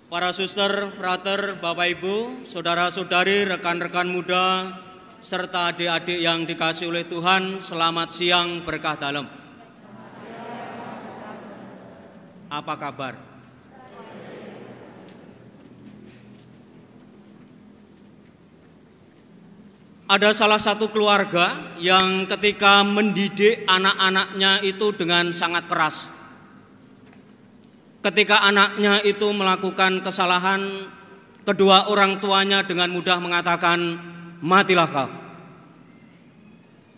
Para suster, frater, Bapak Ibu, saudara-saudari, rekan-rekan muda, serta adik-adik yang dikasihi oleh Tuhan, selamat siang berkah dalam. Apa kabar? Ada salah satu keluarga yang ketika mendidik anak-anaknya itu dengan sangat keras. Ketika anaknya itu melakukan kesalahan, kedua orang tuanya dengan mudah mengatakan, "Matilah kau."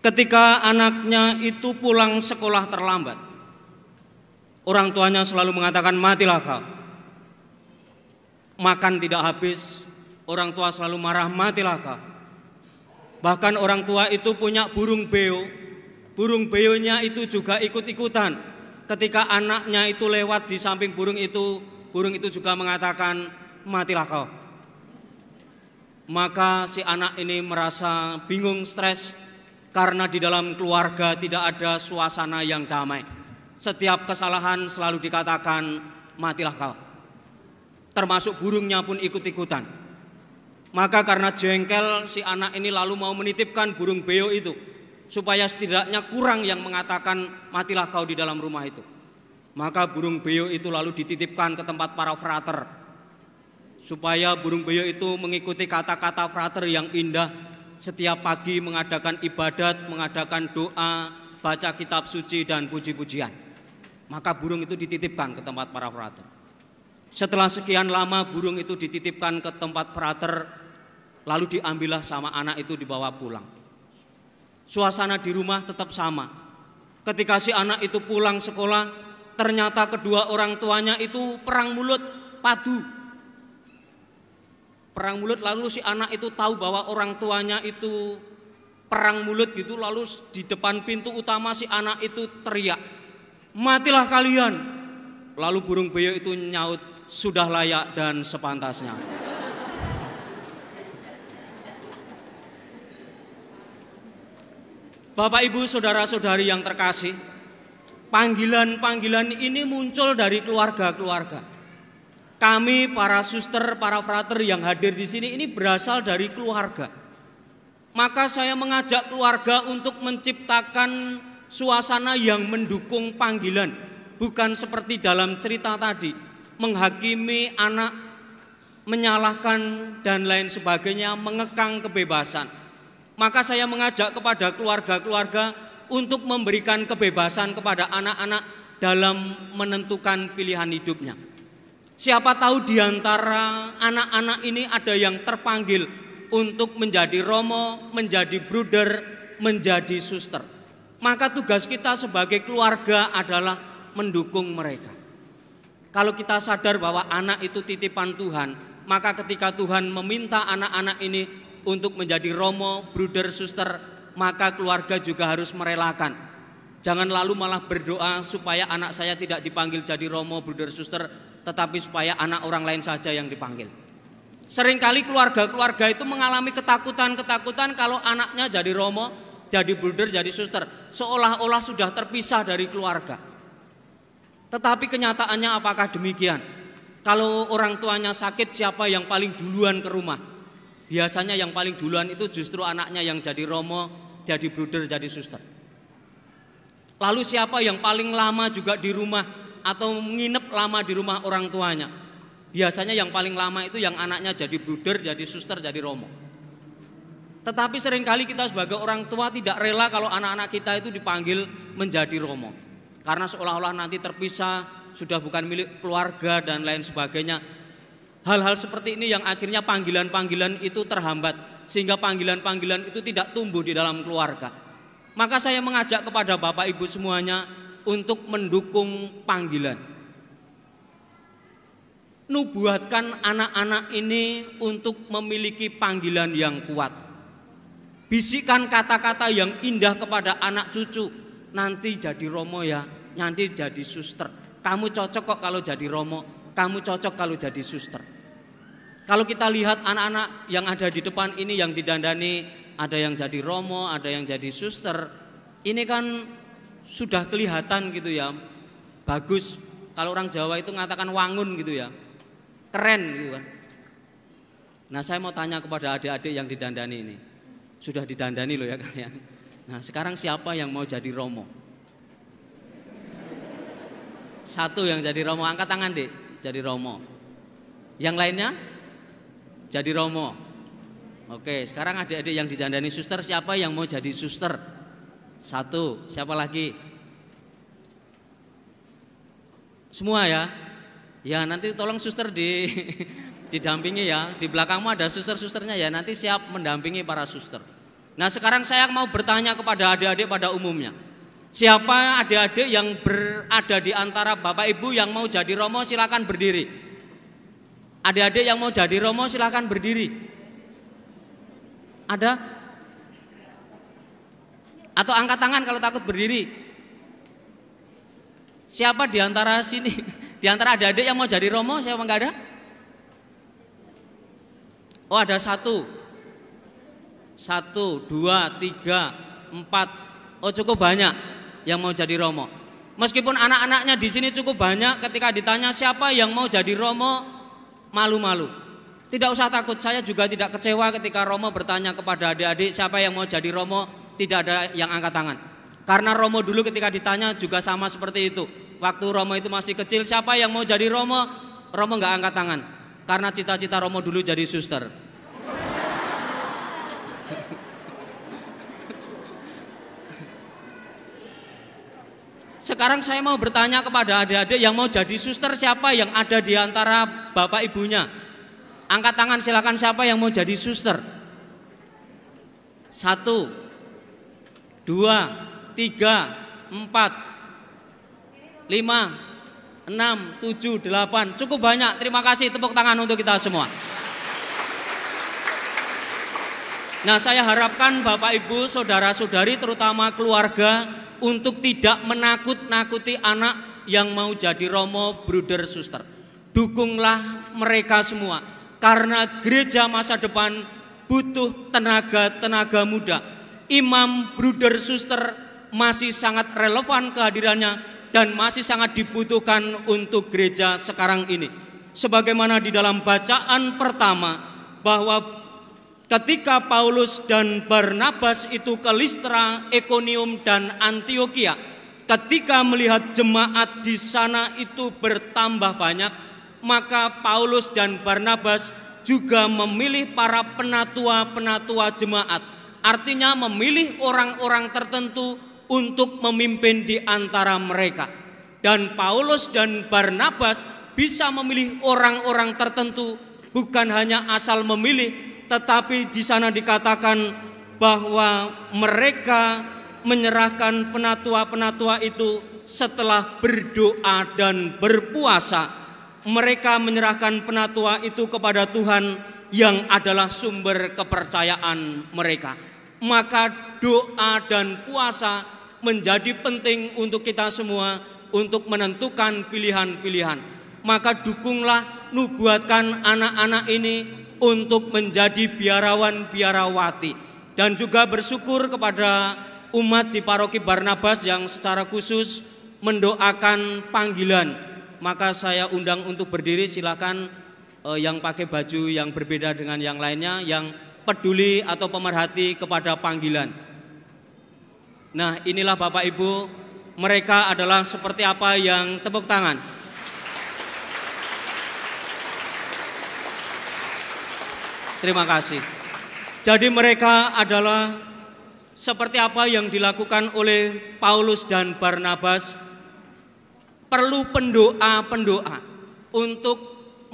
Ketika anaknya itu pulang sekolah terlambat, orang tuanya selalu mengatakan, "Matilah kau." Makan tidak habis, orang tua selalu marah, "Matilah kau." Bahkan orang tua itu punya burung beo. Burung beonya itu juga ikut-ikutan. Ketika anaknya itu lewat di samping burung itu juga mengatakan, "Matilah kau." Maka si anak ini merasa bingung, stres, karena di dalam keluarga tidak ada suasana yang damai. Setiap kesalahan selalu dikatakan, "Matilah kau." Termasuk burungnya pun ikut-ikutan. Maka karena jengkel, si anak ini lalu mau menitipkan burung beo itu, supaya setidaknya kurang yang mengatakan, "Matilah kau" di dalam rumah itu. Maka burung beo itu lalu dititipkan ke tempat para frater, supaya burung beo itu mengikuti kata-kata frater yang indah. Setiap pagi mengadakan ibadat, mengadakan doa, baca kitab suci dan puji-pujian. Maka burung itu dititipkan ke tempat para frater. Setelah sekian lama burung itu dititipkan ke tempat frater, lalu diambillah sama anak itu dibawa pulang. Suasana di rumah tetap sama. Ketika si anak itu pulang sekolah, ternyata kedua orang tuanya itu perang mulut, padu. Perang mulut, lalu si anak itu tahu bahwa orang tuanya itu perang mulut gitu, lalu di depan pintu utama si anak itu teriak, "Matilah kalian." Lalu burung beo itu nyaut, "Sudah layak dan sepantasnya." Bapak, Ibu, saudara-saudari yang terkasih, panggilan-panggilan ini muncul dari keluarga-keluarga. Kami para suster, para frater yang hadir di sini ini berasal dari keluarga. Maka saya mengajak keluarga untuk menciptakan suasana yang mendukung panggilan, bukan seperti dalam cerita tadi, menghakimi anak, menyalahkan dan lain sebagainya, mengekang kebebasan. Maka saya mengajak kepada keluarga-keluarga untuk memberikan kebebasan kepada anak-anak dalam menentukan pilihan hidupnya. Siapa tahu di antara anak-anak ini ada yang terpanggil untuk menjadi romo, menjadi bruder, menjadi suster. Maka tugas kita sebagai keluarga adalah mendukung mereka. Kalau kita sadar bahwa anak itu titipan Tuhan, maka ketika Tuhan meminta anak-anak ini untuk menjadi romo, bruder, suster, maka keluarga juga harus merelakan. Jangan lalu malah berdoa supaya anak saya tidak dipanggil jadi romo, bruder, suster, tetapi supaya anak orang lain saja yang dipanggil. Seringkali keluarga-keluarga itu mengalami ketakutan-ketakutan kalau anaknya jadi romo, jadi bruder, jadi suster, seolah-olah sudah terpisah dari keluarga. Tetapi kenyataannya apakah demikian? Kalau orang tuanya sakit, siapa yang paling duluan ke rumah? Biasanya yang paling duluan itu justru anaknya yang jadi romo, jadi bruder, jadi suster. Lalu siapa yang paling lama juga di rumah atau nginep lama di rumah orang tuanya? Biasanya yang paling lama itu yang anaknya jadi bruder, jadi suster, jadi romo. Tetapi seringkali kita sebagai orang tua tidak rela kalau anak-anak kita itu dipanggil menjadi romo, karena seolah-olah nanti terpisah, sudah bukan milik keluarga dan lain sebagainya. Hal-hal seperti ini yang akhirnya panggilan-panggilan itu terhambat, sehingga panggilan-panggilan itu tidak tumbuh di dalam keluarga. Maka saya mengajak kepada Bapak Ibu semuanya untuk mendukung panggilan. Nubuatkan anak-anak ini untuk memiliki panggilan yang kuat. Bisikkan kata-kata yang indah kepada anak cucu, "Nanti jadi romo ya, nanti jadi suster. Kamu cocok kok kalau jadi romo, kamu cocok kalau jadi suster." Kalau kita lihat anak-anak yang ada di depan ini yang didandani, ada yang jadi romo, ada yang jadi suster, ini kan sudah kelihatan gitu ya, bagus. Kalau orang Jawa itu mengatakan wangun gitu ya. keren gitu kan. Nah saya mau tanya kepada adik-adik yang didandani ini. Sudah didandani loh ya kalian. Nah sekarang siapa yang mau jadi Romo? Satu yang jadi Romo, angkat tangan deh, jadi Romo. Yang lainnya jadi Romo. Oke, sekarang adik-adik yang didandani suster, siapa yang mau jadi suster? Satu, siapa lagi? Semua ya? Ya nanti tolong suster didampingi ya. Di belakangmu ada suster-susternya ya, nanti siap mendampingi para suster. Nah sekarang saya mau bertanya kepada adik-adik pada umumnya. Siapa adik-adik yang berada di antara Bapak Ibu yang mau jadi Romo, silakan berdiri. Adik-adik yang mau jadi Romo silakan berdiri. Ada? Atau angkat tangan kalau takut berdiri. Siapa di antara sini? Di antara adik-adik yang mau jadi Romo, siapa enggak ada? Oh ada satu. 1, 2, 3, 4. Oh cukup banyak yang mau jadi Romo. Meskipun anak-anaknya di sini cukup banyak, ketika ditanya siapa yang mau jadi Romo, malu-malu. Tidak usah takut, saya juga tidak kecewa ketika Romo bertanya kepada adik-adik siapa yang mau jadi Romo, tidak ada yang angkat tangan. Karena Romo dulu ketika ditanya juga sama seperti itu. Waktu Romo itu masih kecil, siapa yang mau jadi Romo, Romo nggak angkat tangan. Karena cita-cita Romo dulu jadi suster. Sekarang saya mau bertanya kepada adik-adik yang mau jadi suster, siapa yang ada di antara bapak ibunya? Angkat tangan silakan, siapa yang mau jadi suster? 1, 2, 3, 4, 5, 6, 7, 8. Cukup banyak, terima kasih, tepuk tangan untuk kita semua. Nah saya harapkan Bapak Ibu, saudara-saudari terutama keluarga untuk tidak menakut-nakuti anak yang mau jadi Romo, bruder, suster. Dukunglah mereka semua. Karena gereja masa depan butuh tenaga muda. Imam, bruder, suster masih sangat relevan kehadirannya dan masih sangat dibutuhkan untuk gereja sekarang ini. Sebagaimana di dalam bacaan pertama bahwa ketika Paulus dan Barnabas itu ke Listra, Ikonium dan Antiokhia, ketika melihat jemaat di sana itu bertambah banyak, maka Paulus dan Barnabas juga memilih para penatua-penatua jemaat. Artinya memilih orang-orang tertentu untuk memimpin di antara mereka. Dan Paulus dan Barnabas bisa memilih orang-orang tertentu, bukan hanya asal memilih, tetapi di sana dikatakan bahwa mereka menyerahkan penatua-penatua itu setelah berdoa dan berpuasa. Mereka menyerahkan penatua itu kepada Tuhan yang adalah sumber kepercayaan mereka. Maka doa dan puasa menjadi penting untuk kita semua untuk menentukan pilihan-pilihan. Maka dukunglah, nubuatkan anak-anak ini untuk menjadi biarawan-biarawati. Dan juga bersyukur kepada umat di paroki Barnabas yang secara khusus mendoakan panggilan. Maka saya undang untuk berdiri, silakan yang pakai baju yang berbeda dengan yang lainnya, yang peduli atau pemerhati kepada panggilan. Nah inilah Bapak Ibu, mereka adalah seperti apa yang tepuk tangan. Terima kasih. Jadi mereka adalah seperti apa yang dilakukan oleh Paulus dan Barnabas. Perlu pendoa-pendoa untuk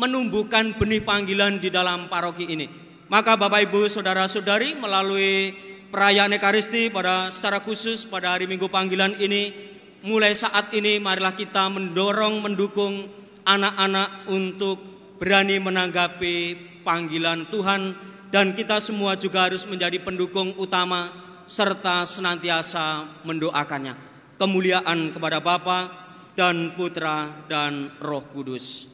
menumbuhkan benih panggilan di dalam paroki ini. Maka Bapak Ibu saudara-saudari melalui perayaan Ekaristi secara khusus pada hari Minggu panggilan ini, mulai saat ini marilah kita mendukung anak-anak untuk berani menanggapi panggilan Tuhan. Dan kita semua juga harus menjadi pendukung utama serta senantiasa mendoakannya. Kemuliaan kepada Bapa dan Putra dan Roh Kudus.